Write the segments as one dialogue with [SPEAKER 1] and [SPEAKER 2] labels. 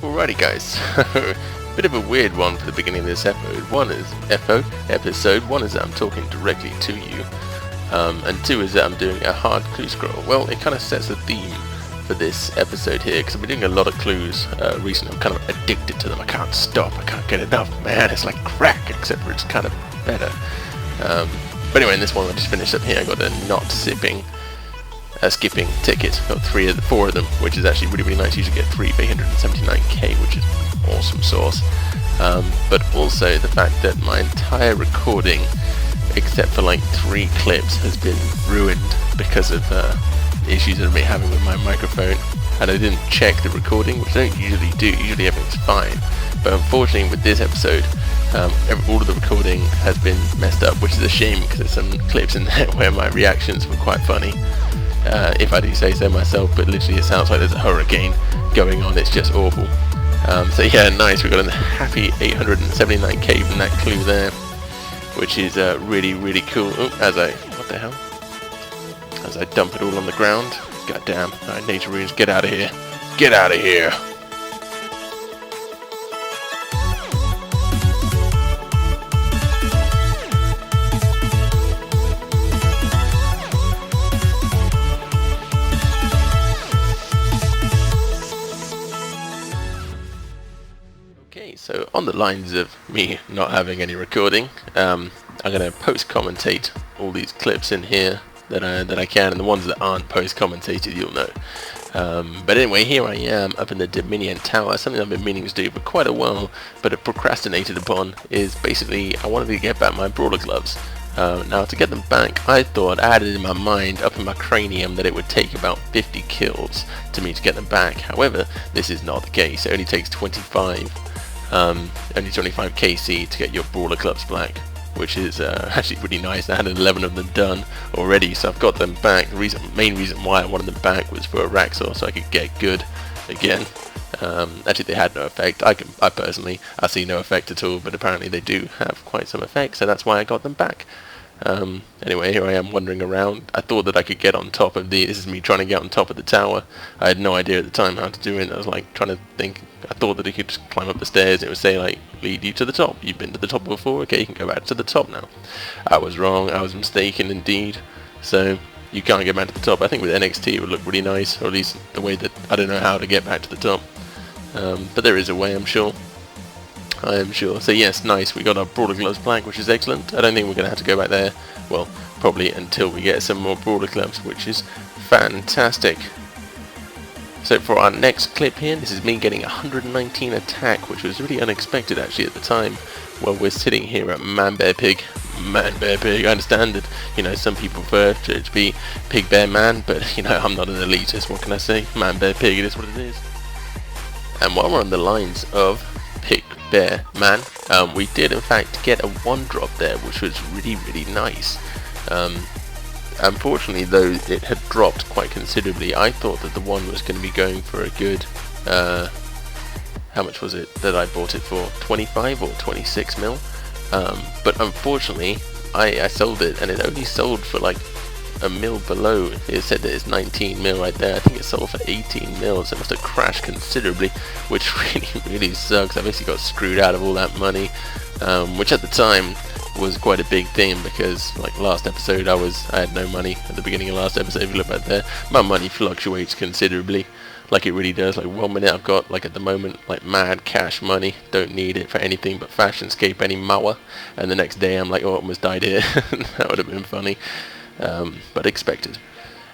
[SPEAKER 1] Alrighty guys, bit of a weird one for the beginning of this episode. Episode one is that I'm talking directly to you, and two is that I'm doing a hard clue scroll. Well, it kind of sets a theme for this episode here, because I've been doing a lot of clues recently. I'm kind of addicted to them. I can't stop, I can't get enough, man. It's like crack, except for it's kind of better. But anyway, in this one I just finished up here. I got a not skipping ticket. Got four of them, which is actually really nice. You usually get 3 for 179k, which is awesome sauce. But also the fact that my entire recording, except for like 3 clips, has been ruined because of issues that I've been having with my microphone, and I didn't check the recording, which I don't usually do. Usually everything's fine, but unfortunately with this episode, all of the recording has been messed up, which is a shame because there's some clips in there where my reactions were quite funny. If I do say so myself, but literally it sounds like there's a hurricane going on. It's just awful. So yeah, nice. We got a happy 879k from that clue there, which is really cool. Oh, what the hell? As I dump it all on the ground. God damn! Alright, nature runes, get out of here! Get out of here! So on the lines of me not having any recording, I'm going to post-commentate all these clips in here that I can, and the ones that aren't post-commentated you'll know. But anyway, here I am up in the Dominion Tower. Something I've been meaning to do for quite a while, but have procrastinated upon, is basically I wanted to get back my brawler gloves. Now to get them back, I thought, I had it in my mind, up in my cranium, that it would take about 50 kills to me to get them back. However, this is not the case. It only takes 25 KC to get your brawler gloves back, which is actually really nice. I had 11 of them done already, so I've got them back. The main reason why I wanted them back was for Araxxi, so I could get good again. Actually, they had no effect. I personally see no effect at all, but apparently they do have quite some effect, so that's why I got them back. Anyway, here I am wandering around. I thought that I could get on top of this is me trying to get on top of the tower. I had no idea at the time how to do it. I was like trying to think. I thought that you could just climb up the stairs and it would say like, lead you to the top. You've been to the top before, okay, you can go back to the top now. I was wrong, I was mistaken indeed. So you can't get back to the top. I think with NXT it would look really nice, or at least the way that I don't know how to get back to the top. But there is a way, I'm sure. I am sure. So yes, nice. We got our brawler gloves black, which is excellent. I don't think we're going to have to go back there. Well, probably until we get some more brawler gloves, which is fantastic. So for our next clip here, this is me getting 119 attack, which was really unexpected actually at the time. While we're sitting here at Man Bear Pig. Man Bear Pig. I understand that, you know, some people prefer to be Pig Bear Man, but you know, I'm not an elitist. What can I say? Man Bear Pig, it is what it is. And while we're on the lines of Pig Bear Man, we did in fact get a 1-drop there, which was really nice. Unfortunately though, it had dropped quite considerably. I thought that the one was going to be going for a good how much was it that I bought it for? 25 or 26 mil. But unfortunately I sold it, and it only sold for like a mil below. It said that it's 19 mil right there. I think it sold for 18 mil, so it must have crashed considerably, which really sucks. I basically got screwed out of all that money, which at the time was quite a big thing, because like last episode I had no money at the beginning of last episode. If you look back there, my money fluctuates considerably, like it really does. Like 1 minute I've got, like at the moment, like mad cash money, don't need it for anything but Fashionscape anymore, and the next day I'm like, oh, I almost died here. That would have been funny. But expected.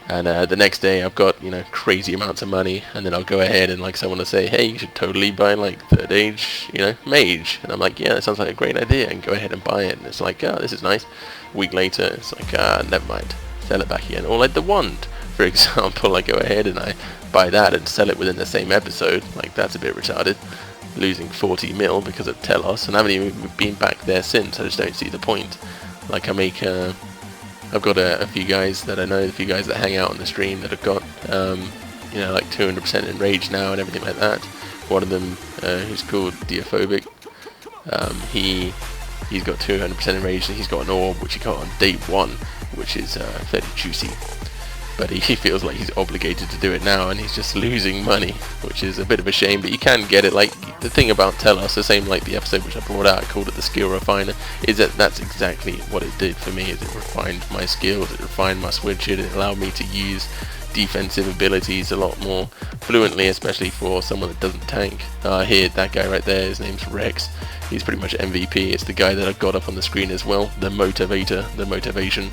[SPEAKER 1] And the next day I've got, you know, crazy amounts of money, and then I'll go ahead and like someone will say, hey, you should totally buy like 3rd age, you know, mage, and I'm like, yeah, that sounds like a great idea, and go ahead and buy it, and it's like, oh, this is nice. A week later it's like, never mind, sell it back again. Or like the wand, for example, I go ahead and I buy that and sell it within the same episode. Like, that's a bit retarded, losing 40 mil because of Telos, and I haven't even been back there since. I just don't see the point. Like, I've got a few guys that I know, a few guys that hang out on the stream that have got, you know, like 200% in rage now and everything like that. One of them, who's called Diaphobic, he's got 200% in rage, and he's got an orb which he got on day 1, which is fairly juicy. but he feels like he's obligated to do it now, and he's just losing money, which is a bit of a shame. But you can get it. Like the thing about Telos, the same like the episode which I brought out, I called it the skill refiner, is that that's exactly what it did for me. Is it refined my skills, it refined my switch, it allowed me to use defensive abilities a lot more fluently, especially for someone that doesn't tank. Here, that guy right there, his name's Rex. He's pretty much MVP. It's the guy that I've got up on the screen as well, the motivator, the motivation.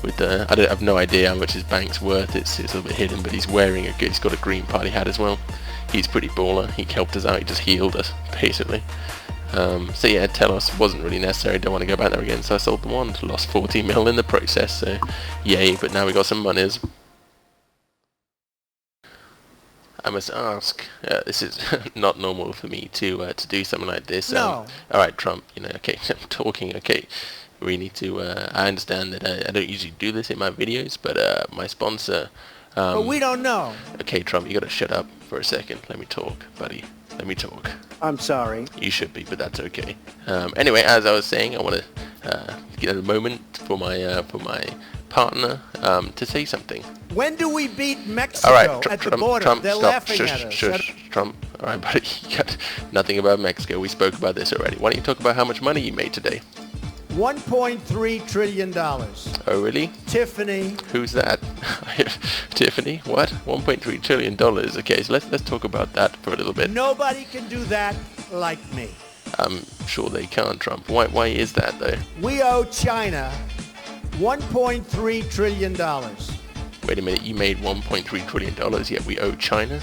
[SPEAKER 1] With the, I have no idea how much his bank's worth. It's a little bit hidden, but he's wearing he's got a green party hat as well. He's pretty baller. He helped us out. He just healed us basically. So yeah, Telos wasn't really necessary. Don't want to go back there again. So I sold the wand. Lost 40 mil in the process. So yay! But now we got some monies. I must ask, this is not normal for me to do something like this.
[SPEAKER 2] No.
[SPEAKER 1] Alright, Trump, you know, okay, I'm talking, okay. We need to, I understand that I don't usually do this in my videos, but my sponsor...
[SPEAKER 2] but we don't know.
[SPEAKER 1] Okay, Trump, you gotta shut up for a second. Let me talk, buddy. Let me talk.
[SPEAKER 2] I'm sorry.
[SPEAKER 1] You should be, but that's okay. Anyway, as I was saying, I want to get a moment for my partner to say something.
[SPEAKER 2] When do we beat Mexico at the border?
[SPEAKER 1] Trump,
[SPEAKER 2] They're
[SPEAKER 1] stop.
[SPEAKER 2] laughing at us.
[SPEAKER 1] Shush, Trump. All right, buddy. You got nothing about Mexico. We spoke about this already. Why don't you talk about how much money you made today?
[SPEAKER 2] $1.3 trillion.
[SPEAKER 1] Oh, really?
[SPEAKER 2] Tiffany.
[SPEAKER 1] Who's that? Tiffany? What? $1.3 trillion. Okay, so let's talk about that for a little bit.
[SPEAKER 2] Nobody can do that like me.
[SPEAKER 1] I'm sure they can't, Trump. Why is that, though?
[SPEAKER 2] We owe China $1.3 trillion.
[SPEAKER 1] Wait a minute, you made $1.3 trillion, yet we owe China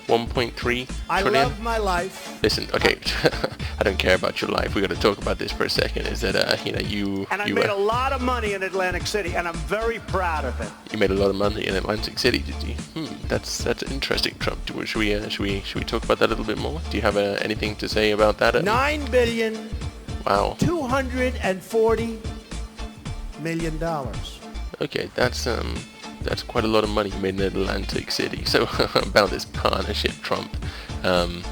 [SPEAKER 1] $1.3 trillion?
[SPEAKER 2] I love my life.
[SPEAKER 1] Listen, okay, I don't care about your life. We got to talk about this for a second. Is that, you know, you...
[SPEAKER 2] And I made a lot of money in Atlantic City, and I'm very proud of it.
[SPEAKER 1] You made a lot of money in Atlantic City, did you? That's interesting, Trump. Should we talk about that a little bit more? Do you have anything to say about that?
[SPEAKER 2] $9 billion.
[SPEAKER 1] Wow.
[SPEAKER 2] $240 million.
[SPEAKER 1] Okay, that's quite a lot of money you made in Atlantic City. So about this partnership, Trump, when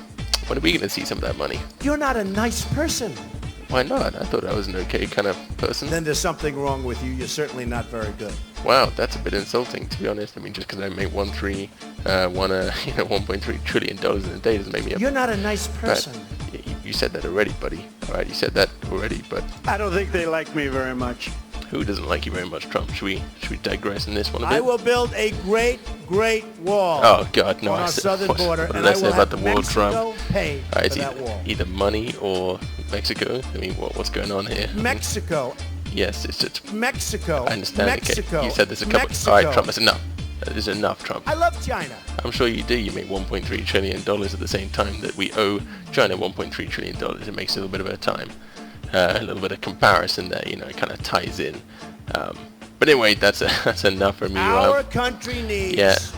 [SPEAKER 1] are we going to see some of that money?
[SPEAKER 2] You're not a nice person.
[SPEAKER 1] Why not? I thought I was an okay kind of person.
[SPEAKER 2] Then there's something wrong with you. You're certainly not very good.
[SPEAKER 1] Wow, that's a bit insulting, to be honest. I mean, just because I make $1.3 trillion in a day doesn't make me.
[SPEAKER 2] You're not a nice person.
[SPEAKER 1] You said that already, buddy. All right, you said that already, but
[SPEAKER 2] I don't think they like me very much.
[SPEAKER 1] Who doesn't like you very much, Trump? Should we digress in this one a bit?
[SPEAKER 2] I will build a great wall.
[SPEAKER 1] Oh God, no!
[SPEAKER 2] On our southern border,
[SPEAKER 1] what
[SPEAKER 2] and
[SPEAKER 1] did
[SPEAKER 2] I will
[SPEAKER 1] say about the
[SPEAKER 2] have
[SPEAKER 1] wall,
[SPEAKER 2] Mexico
[SPEAKER 1] Trump?
[SPEAKER 2] pay
[SPEAKER 1] All right,
[SPEAKER 2] for that wall.
[SPEAKER 1] Either money or Mexico. I mean, what's going on here?
[SPEAKER 2] Mexico.
[SPEAKER 1] Yes, it's
[SPEAKER 2] Mexico.
[SPEAKER 1] I understand.
[SPEAKER 2] Mexico.
[SPEAKER 1] Okay. You said there's a couple.
[SPEAKER 2] Mexico.
[SPEAKER 1] All right, Trump. That's enough. That is enough, Trump.
[SPEAKER 2] I love China.
[SPEAKER 1] I'm sure you do. You make $1.3 trillion at the same time that we owe China $1.3 trillion. It makes a little bit of a little bit of comparison there. You know, it kind of ties in. But anyway, that's enough from you.
[SPEAKER 2] Our country needs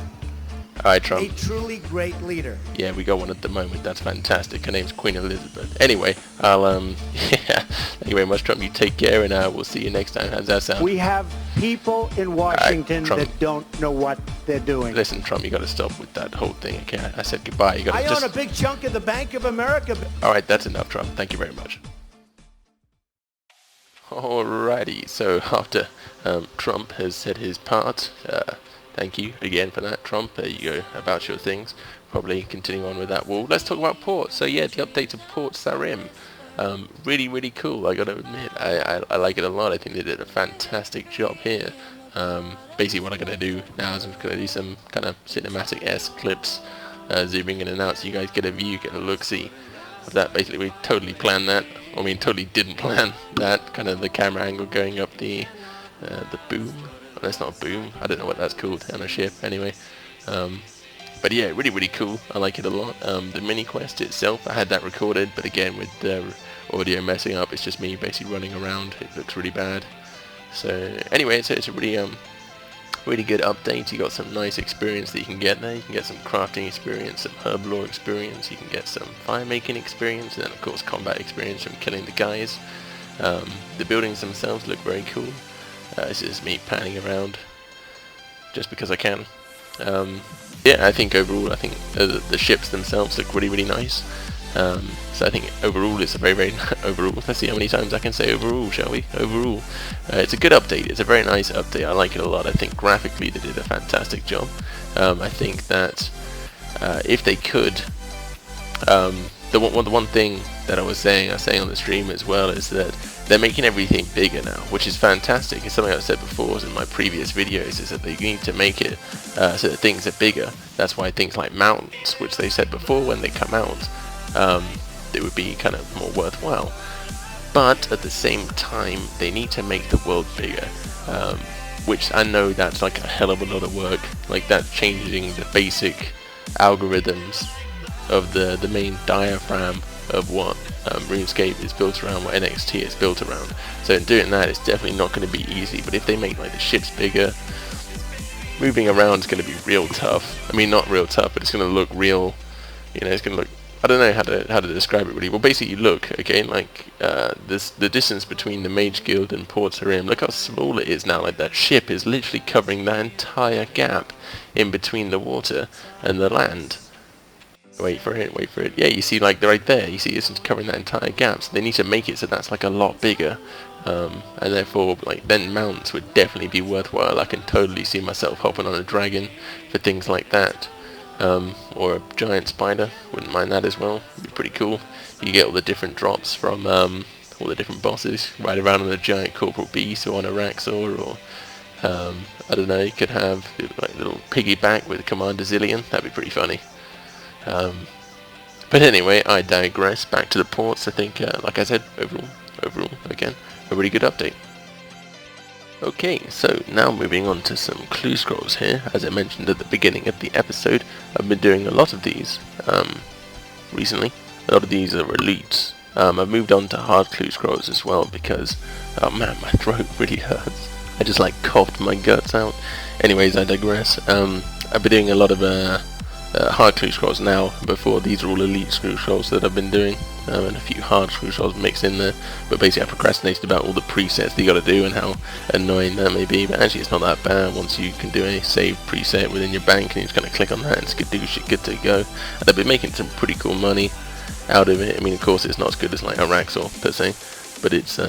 [SPEAKER 1] all right, Trump.
[SPEAKER 2] a truly great leader.
[SPEAKER 1] Yeah, we got one at the moment. That's fantastic. Her name's Queen Elizabeth. Anyway, yeah, thank you very much, Trump. You take care, and we'll see you next time. How's that sound?
[SPEAKER 2] We have people in Washington that don't know what they're doing.
[SPEAKER 1] Listen, Trump, you got to stop with that whole thing. Okay, I said goodbye. You got to
[SPEAKER 2] I own a big chunk of the Bank of America.
[SPEAKER 1] All right, that's enough, Trump. Thank you very much. Alrighty, so after Trump has said his part, thank you again for that, Trump. There you go about your things. Probably continue on with that wall. Let's talk about port. So yeah, the update to Port Sarim. Really, really cool. I got to admit, I like it a lot. I think they did a fantastic job here. Basically, what I'm going to do now is I'm going to do some kind of cinematic-esque clips, zooming in and out, so you guys get a view, get a look-see of that. Basically, we totally planned that. I mean, totally didn't plan that. Kind of the camera angle going up the boom. Oh, that's not a boom. I don't know what that's called on a ship. Anyway, but yeah, really, really cool. I like it a lot. The mini quest itself, I had that recorded, but again, with the audio messing up, it's just me basically running around. It looks really bad. So anyway, it's a really really good update. You got some nice experience that you can get there. You can get some crafting experience, some herb lore experience. You can get some fire making experience, and then of course combat experience from killing the guys. The buildings themselves look very cool. This is me panning around just because I can. Yeah, I think overall, I think the ships themselves look really, really nice. So I think overall it's a very overall. Let's see how many times I can say overall, shall we? Overall, it's a good update. It's a very nice update. I like it a lot. I think graphically they did a fantastic job. I think that if they could, the one thing that I was saying on the stream as well is that they're making everything bigger now, which is fantastic. It's something I've said before in my previous videos, is that they need to make it so that things are bigger. That's why things like mountains, which they said before when they come out, it would be kind of more worthwhile. But at the same time, they need to make the world bigger, which I know that's like a hell of a lot of work. Like that's changing the basic algorithms of the main diaphragm of what RuneScape is built around, what NXT is built around. So in doing that, it's definitely not going to be easy. But if they make like the ships bigger, moving around is going to be real tough. I mean, not real tough, but it's going to look real. You know, it's going to look. I don't know how to describe it really. Well, basically, look again, like the distance between the Mage Guild and Port Sarim. Look how small it is now. Like that ship is literally covering that entire gap in between the water and the land. Wait for it. Yeah, you see, like right there, you see it's covering that entire gap. So they need to make it so that's like a lot bigger, and therefore, like then mounts would definitely be worthwhile. I can totally see myself hopping on a dragon for things like that, or a giant spider. Wouldn't mind that as well. It'd be pretty cool. You get all the different drops from all the different bosses. Ride around on a giant corporal beast or on a Araxxi, or I don't know. You could have like a little piggyback with Commander Zillion. That'd be pretty funny. But anyway, I digress. Back to the ports. I think, like I said, overall, again, a really good update. Okay, so now moving on to some clue scrolls here. As I mentioned at the beginning of the episode, I've been doing a lot of these recently. A lot of these are elites. I've moved on to hard clue scrolls as well because, oh man, my throat really hurts. I just like coughed my guts out. Anyways, I digress. I've been doing a lot of hard clue scrolls now. Before, these are all elite clue scrolls that I've been doing, and a few hard clue scrolls mixed in there. But basically I procrastinated about all the presets that you got to do and how annoying that may be, but actually it's not that bad once you can do a save preset within your bank and you just kind of click on that and skadoosh it, good to go. And I've been making some pretty cool money out of it. I mean, of course it's not as good as like Araxxi per se, but it's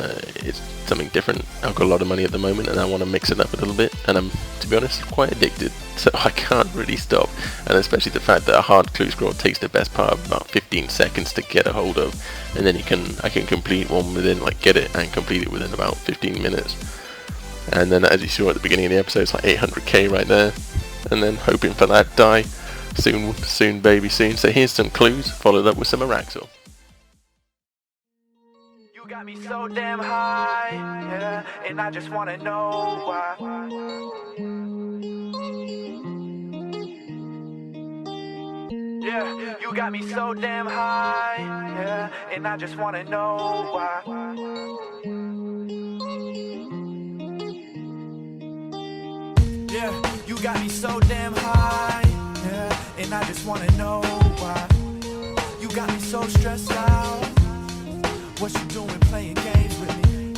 [SPEAKER 1] something different. I've got a lot of money at the moment and I want to mix it up a little bit, and I'm, to be honest, quite addicted, so I can't really stop. And especially the fact that a hard clue scroll takes the best part of about 15 seconds to get a hold of, and then I can complete one within, like, get it and complete it within about 15 minutes. And then, as you saw at the beginning of the episode, it's like 800k right there, and then hoping for that die soon baby soon. So here's some clues followed up with some Araxxi.
[SPEAKER 3] You got me so damn high, yeah, and I just wanna know why. Yeah, you got me so damn high, yeah, and I just wanna know why. Yeah, you got me so damn high, yeah, and I just wanna know why. You got me so stressed out. What you doing playing games with me?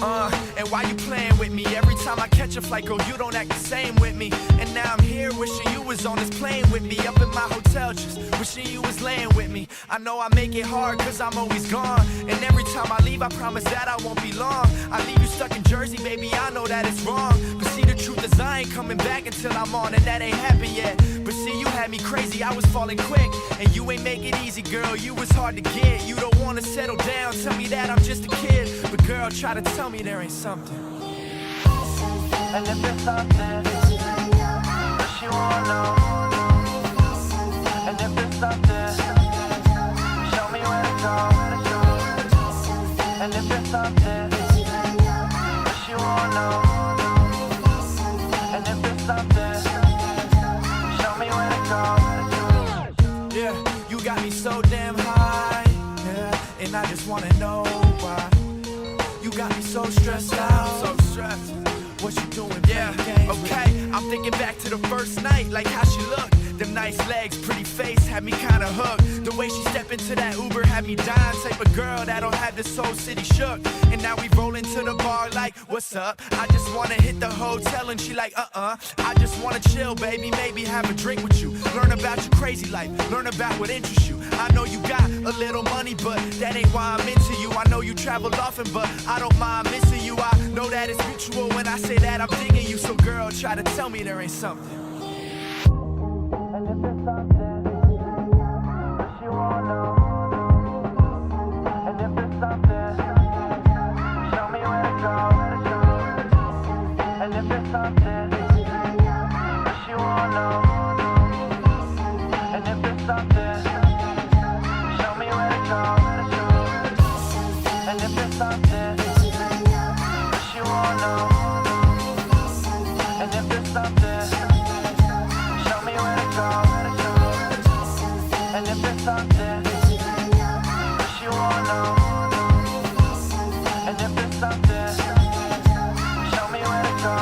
[SPEAKER 3] And why you playing with me? Every time I catch a flight, girl, you don't act the same with me. And now I'm here wishing you was on this plane with me. Up in my hotel, just wishing you was laying with me. I know I make it hard cause I'm always gone, and every time I leave I promise that I won't be long. I leave you stuck in Jersey, baby, I know that it's wrong. But see, the truth is I ain't coming back until I'm on, and that ain't happened yet. But see, you had me crazy, I was falling quick, and you ain't make it easy, girl, you was hard to get. You don't wanna settle down, tell me that I'm just a kid, but girl, try to tell me there ain't something. And if it's something, but she wanna know. And if it's something, show me where to go. And if it's something, but she wanna know. And if it's something, show me where to go. Yeah, you got me so damn high, yeah, and I just wanna know why. You got me so stressed out, so stressed. What you doing? Yeah, okay. I'm thinking back to the first night, like how she looked. Them nice legs, pretty face, had me kinda hooked. The way she stepped into that Uber had me dying. Type of girl that'll have this whole city shook. And now we roll into the bar like, what's up? I just wanna hit the hotel and she like, I just wanna chill, baby, maybe have a drink with you. Learn about your crazy life, learn about what interests you. I know you got a little money, but that ain't why I'm into you. I know you travel often, but I don't mind missing you. I know that it's mutual when I say that I'm digging you. So girl, try to tell me there ain't something. And if there's something that you wanna know, and if there's something, show me where to go. And if there's something that you wanna know, and if there's something, show me where to go. And if there's something that you wanna know, and if there's something, show me where to go. And if there's something that you wanna know, and if there's something, show me where to go.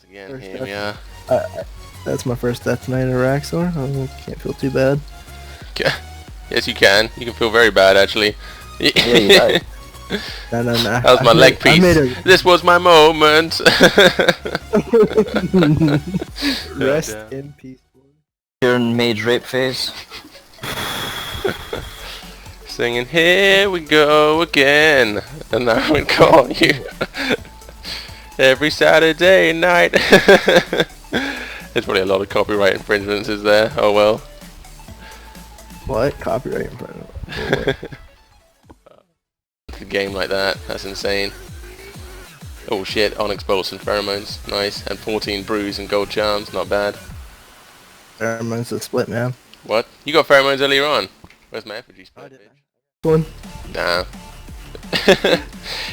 [SPEAKER 1] Again, here we are.
[SPEAKER 4] That's my first death tonight at Araxxi. I can't feel too bad.
[SPEAKER 1] Yes, you can. You can feel very bad, actually.
[SPEAKER 4] Yeah, you died. No.
[SPEAKER 1] That was my leg piece. This was my moment.
[SPEAKER 4] Rest in peace.
[SPEAKER 5] You're in mage rape phase.
[SPEAKER 1] Singing, here we go again. And I would call you every Saturday night. There's probably a lot of copyright infringements, is there? Oh well.
[SPEAKER 4] What? Copyright infringement?
[SPEAKER 1] A game like that, that's insane. Oh shit, Onyx bolts and pheromones, nice. And 14 brews and gold charms, not bad.
[SPEAKER 4] Pheromones a split, man.
[SPEAKER 1] What? You got pheromones earlier on? Where's my effigy split, bitch?
[SPEAKER 4] One.
[SPEAKER 1] Nah.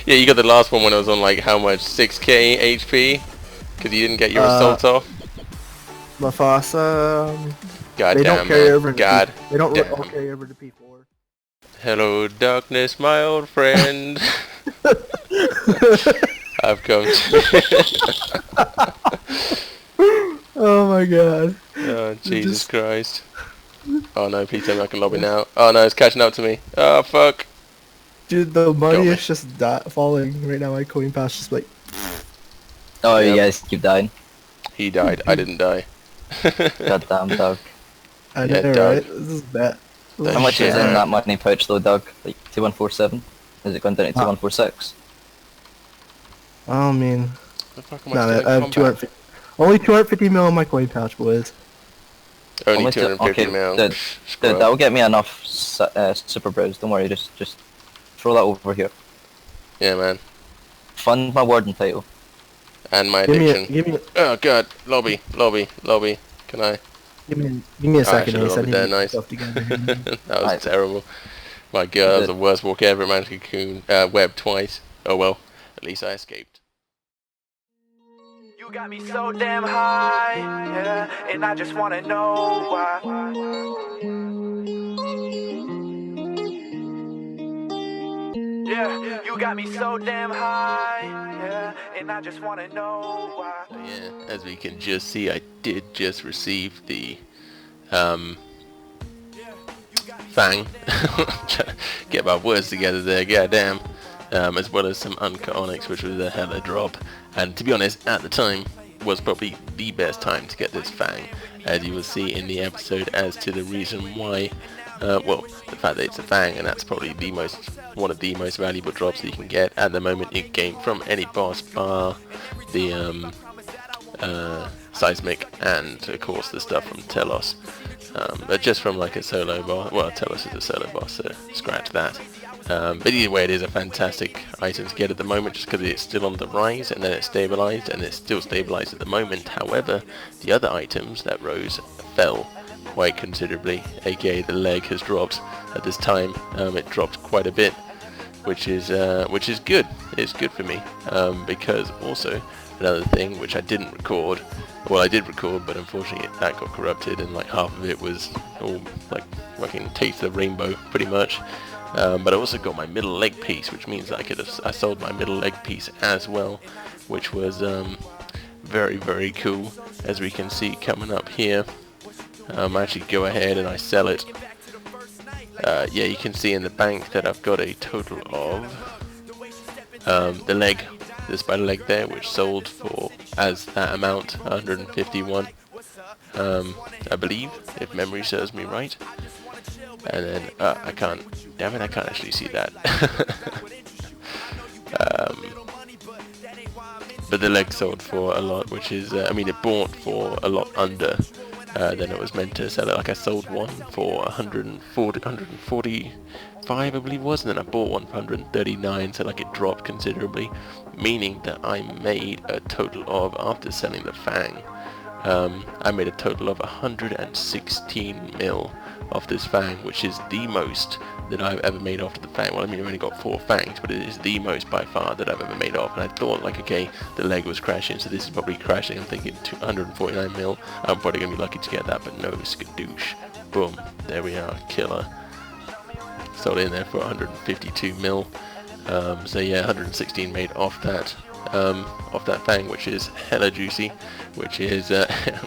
[SPEAKER 1] Yeah, you got the last one when I was on like how much? 6k HP? Because you didn't get your assault off?
[SPEAKER 4] Mufasa.
[SPEAKER 1] God
[SPEAKER 4] they
[SPEAKER 1] damn,
[SPEAKER 4] don't carry
[SPEAKER 1] man.
[SPEAKER 4] over to
[SPEAKER 1] God
[SPEAKER 4] they don't
[SPEAKER 1] damn.
[SPEAKER 4] all carry over to P4.
[SPEAKER 1] Hello, darkness, my old friend. I've come to...
[SPEAKER 4] Oh my god.
[SPEAKER 1] Oh, Jesus Christ. Oh no, please tell me I can lobby now. Oh no, it's catching up to me. Oh, fuck.
[SPEAKER 4] Dude, the money is just falling right now. My coin pass just like...
[SPEAKER 5] Oh, you guys keep dying.
[SPEAKER 1] He died. I didn't die.
[SPEAKER 5] Goddamn, Doug.
[SPEAKER 4] I know,
[SPEAKER 1] Doug.
[SPEAKER 4] right? This is bad.
[SPEAKER 5] How much is in that money pouch though, Doug? Like 2147? Is it going down to 2146?
[SPEAKER 4] I mean...
[SPEAKER 1] The fuck am
[SPEAKER 4] No,
[SPEAKER 1] I still in
[SPEAKER 4] I have
[SPEAKER 1] combat?
[SPEAKER 4] 250... Only 250 mil in my coin pouch, boys.
[SPEAKER 1] Only 250 mil.
[SPEAKER 5] Dude, that'll get me enough super bros. Don't worry, just throw that over here.
[SPEAKER 1] Yeah, man.
[SPEAKER 5] Fund my warden title.
[SPEAKER 1] And my
[SPEAKER 4] Give
[SPEAKER 1] addiction.
[SPEAKER 4] me a
[SPEAKER 1] Oh god, lobby. Can I?
[SPEAKER 4] give me a second.
[SPEAKER 1] should've
[SPEAKER 4] Ace. I
[SPEAKER 1] lobbed
[SPEAKER 4] need
[SPEAKER 1] there,
[SPEAKER 4] to get
[SPEAKER 1] nice.
[SPEAKER 4] stuff together.
[SPEAKER 1] That was terrible. My god, that was the worst walk ever. Managed to cocoon web twice. Oh well, at least I escaped.
[SPEAKER 3] You got me so damn high, yeah, and I just wanna know why. Yeah, you got me so damn high, yeah, and I just wanna know why.
[SPEAKER 1] So yeah, as we can just see, I did just receive the Fang. Trying to get my words together there, goddamn. As well as some uncut onyx, which was a hella drop. And to be honest, at the time, was probably the best time to get this Fang, as you will see in the episode as to the reason why. Well, the fact that it's a Fang, and that's probably one of the most valuable drops that you can get at the moment in game from any boss, bar the seismic and of course the stuff from Telos. But just from like a solo boss, well, Telos is a solo boss, so scratch that. But either way, it is a fantastic item to get at the moment, just because it's still on the rise, and then it's stabilized, and it's still stabilized at the moment. However, the other items that rose fell quite considerably, aka the leg has dropped at this time. It dropped quite a bit, which is good. It's good for me, because also another thing which I didn't record. Well, I did record, but unfortunately that got corrupted, and like half of it was all like fucking taste of the rainbow, pretty much. But I also got my middle leg piece, which means that I sold my middle leg piece as well, which was very, very cool, as we can see coming up here. I actually go ahead and I sell it. Yeah, you can see in the bank that I've got a total of the leg, the spider leg there, which sold for, as that amount, 151, I believe, if memory serves me right. And then I can't, damn it, I can't actually see that. But the leg sold for a lot, which is, I mean, it bought for a lot under than it was meant to sell it. Like, I sold one for 145, I believe it was, and then I bought one for 139, so like it dropped considerably, meaning that I made a total of, after selling the fang, I made a total of 116 mil off this fang, which is the most that I've ever made off the fang. Well, I mean, I've only got 4 fangs, but it is the most by far that I've ever made off. And I thought, like, okay, the leg was crashing, so this is probably crashing. I'm thinking 149 mil. I'm probably going to be lucky to get that, but no, skadoosh. Boom. There we are. Killer. Sold in there for 152 mil. So yeah, 116 made off that fang, which is hella juicy, which is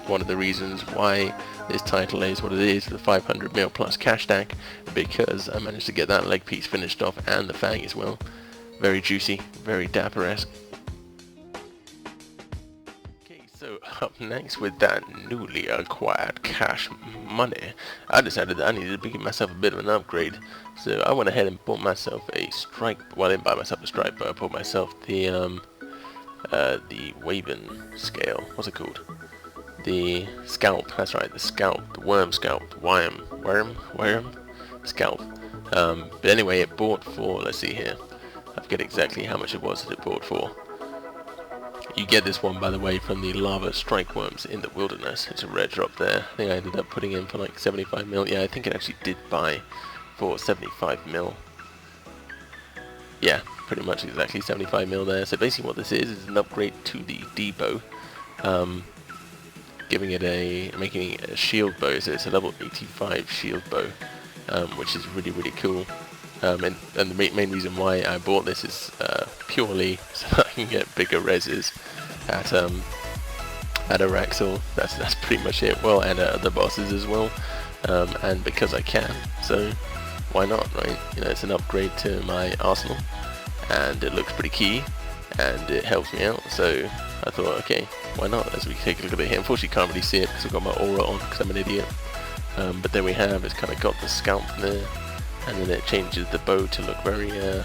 [SPEAKER 1] one of the reasons why this title is what it is, the 500 mil plus cash stack, because I managed to get that leg piece finished off and the fang as well. Very juicy, very dapper-esque. Okay, so up next with that newly acquired cash money, I decided that I needed to give myself a bit of an upgrade. So I went ahead and bought myself a strike, well, I didn't buy myself a strike, but I bought myself the Waven scale, what's it called? The scalp, that's right, the scalp, the worm scalp, the worm scalp. But anyway, it bought for, let's see here, I forget exactly how much it was that it bought for. You get this one, by the way, from the lava strike worms in the wilderness. It's a rare drop there. I think I ended up putting in for like 75 mil. Yeah, I think it actually did buy for 75 mil. Yeah, pretty much exactly 75 mil there. So basically what this is an upgrade to the D-bow. Giving it making it a shield bow, so it's a level 85 shield bow, which is really, really cool. And the main reason why I bought this is purely so that I can get bigger reses at Araxxi. That's pretty much it. Well, and at other bosses as well, and because I can, so why not, right? You know, it's an upgrade to my arsenal, and it looks pretty key, and it helps me out. So I thought, okay, why not? As we take a look at it here, unfortunately, can't really see it because I've got my aura on because I'm an idiot. But there we have. It's kind of got the scalp there. And then it changes the bow to look very, I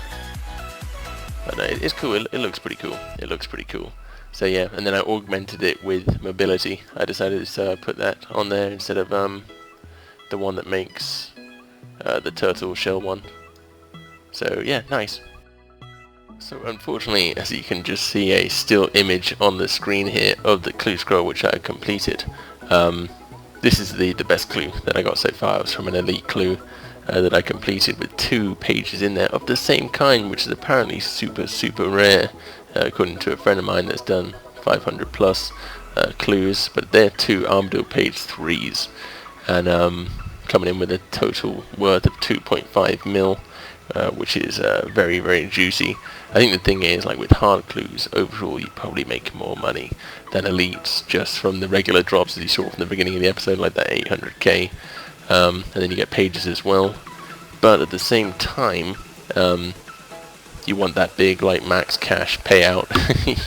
[SPEAKER 1] don't know, it's cool, it looks pretty cool, it looks pretty cool. So yeah, and then I augmented it with mobility. I decided to put that on there instead of the one that makes the turtle shell one. So yeah, nice. So unfortunately, as you can just see a still image on the screen here of the clue scroll which I completed. This is the best clue that I got so far. It was from an elite clue that I completed with 2 pages in there of the same kind, which is apparently super, super rare, according to a friend of mine that's done 500 plus clues, but they're 2 Armadillo page 3s, and coming in with a total worth of 2.5 mil, which is very, very juicy. I think the thing is, like with hard clues, overall you probably make more money than elites just from the regular drops as you saw from the beginning of the episode, like that 800k. And then you get pages as well, but at the same time, you want that big, like, max cash payout.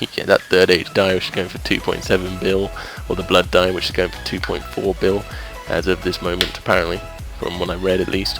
[SPEAKER 1] You get that third age die, which is going for 2.7 bill, or the blood die, which is going for 2.4 bill, as of this moment, apparently, from what I read at least,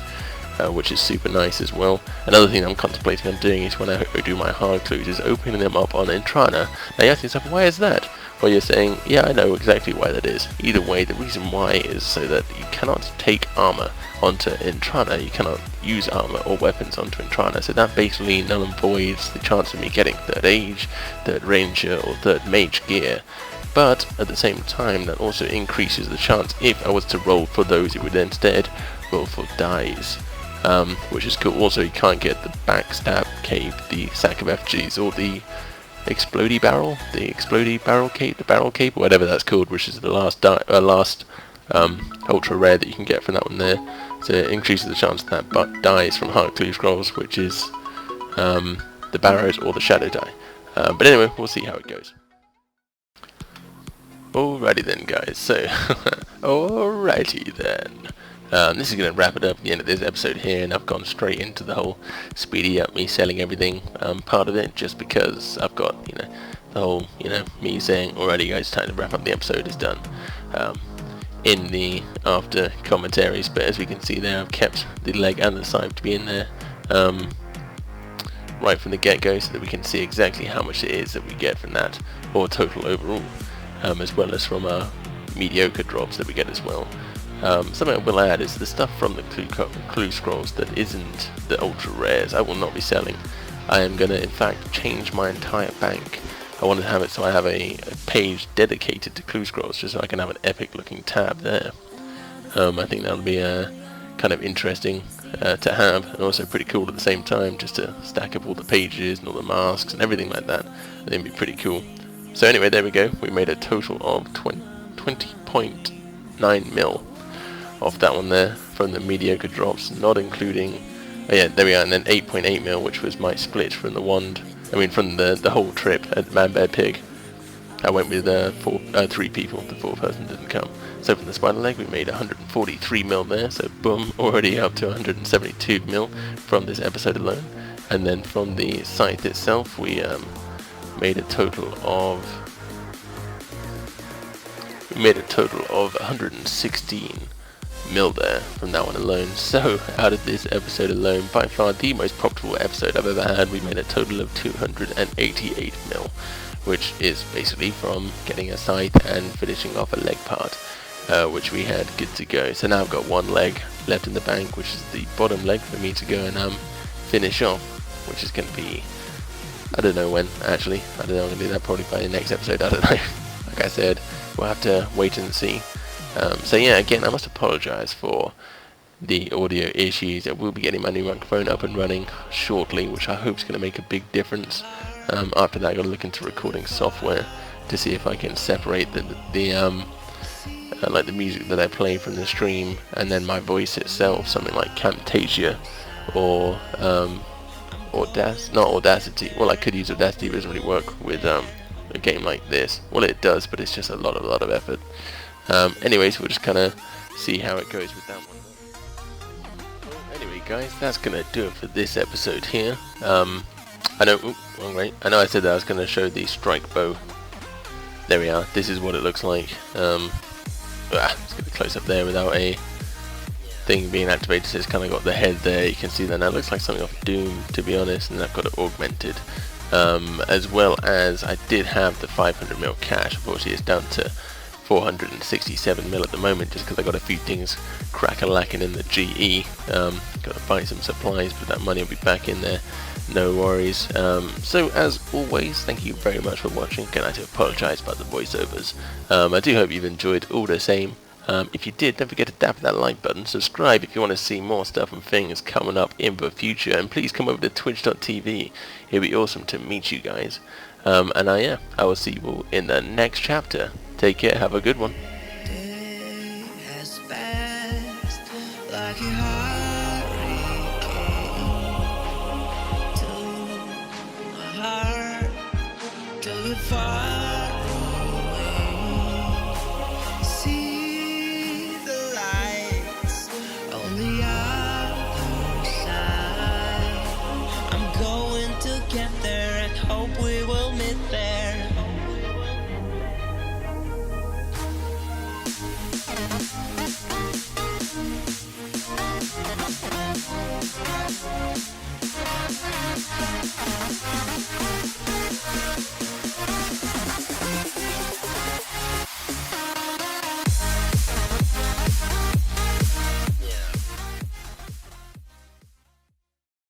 [SPEAKER 1] which is super nice as well. Another thing I'm contemplating on doing is when I do my hard clues is opening them up on Intrana. Now you ask yourself, why is that? Well, you're saying, yeah, I know exactly why that is. Either way, the reason why is so that you cannot take armor onto Intrana. You cannot use armor or weapons onto Intrana. So that basically null and voids the chance of me getting third age, third ranger, or third mage gear. But at the same time, that also increases the chance, if I was to roll for those, it would instead roll for dies. Which is cool. Also, you can't get the backstab cave, the sack of FGs, or the explodey barrel, cape, the barrel cape, or whatever that's called, which is the last ultra rare that you can get from that one there. So it increases the chance that dies from hard clue scrolls, which is the barrows or the shadow die. But anyway, we'll see how it goes. Alrighty then, guys. So, alrighty then. This is going to wrap it up at the end of this episode here, and I've gone straight into the whole speedy up me selling everything part of it, just because I've got, you know, the whole, you know, me saying, alrighty guys, time to wrap up the episode is done. In the after commentaries, but as we can see there, I've kept the leg and the side to be in there right from the get-go, so that we can see exactly how much it is that we get from that, or total overall, as well as from our mediocre drops that we get as well. Something I will add is the stuff from the clue scrolls that isn't the ultra rares I will not be selling. I am going to in fact change my entire bank. I want to have it so I have a page dedicated to clue scrolls, just so I can have an epic looking tab there. I think that'll be kind of interesting to have, and also pretty cool at the same time, just to stack up all the pages and all the masks and everything like that. I think it'd be pretty cool. So anyway, there we go. We made a total of 20.9 mil off that one there from the mediocre drops, not including, oh yeah, there we are, and then 8.8 mil, which was my split from the wand. I mean, from the whole trip at Man Bear Pig. I went with 3 people. The 4th person didn't come. So from the spider leg, we made 143 mil there. So boom, already up to 172 mil from this episode alone. And then from the scythe itself, we made a total of 116 mil there from that one alone. So out of this episode alone, by far the most profitable episode I've ever had, we made a total of 288 mil, which is basically from getting a scythe and finishing off a leg part, which we had good to go. So now I've got one leg left in the bank, which is the bottom leg for me to go and finish off, which is going to be, I don't know when actually. I don't know, I'm going to do that probably by the next episode, I don't know. Like I said, we'll have to wait and see. So yeah, again, I must apologise for the audio issues. I will be getting my new microphone up and running shortly, which I hope is going to make a big difference. After that, I've got to look into recording software to see if I can separate like the music that I play from the stream, and then my voice itself, something like Camtasia or Audacity. Well, I could use Audacity, but it doesn't really work with a game like this. Well, it does, but it's just a lot of effort. Anyways, we'll just kind of see how it goes with that one. Anyway, guys, that's gonna do it for this episode here. I know, wrong way. I know I said that I was gonna show the strykebow. There we are. This is what it looks like. Let's get a close up there without a thing being activated. So it's kind of got the head there. You can see that now. It looks like something off Doom, to be honest, and I've got it augmented. As well as I did have the 500 mil cash. Unfortunately, it's down to 467 mil at the moment, just because I got a few things crack-a-lacking in the GE. Got to buy some supplies, but that money will be back in there, no worries. So as always, thank you very much for watching. Again, I do apologise about the voiceovers. I do hope you've enjoyed all the same. If you did, don't forget to tap that like button, subscribe if you want to see more stuff and things coming up in the future, and please come over to twitch.tv. It'd be awesome to meet you guys. And I will see you all in the next chapter. Take care, have a good one.
[SPEAKER 3] Day has passed like a hurricane to my heart, till you're far away. See the lights on the other side. I'm going to get there and hope we will meet there.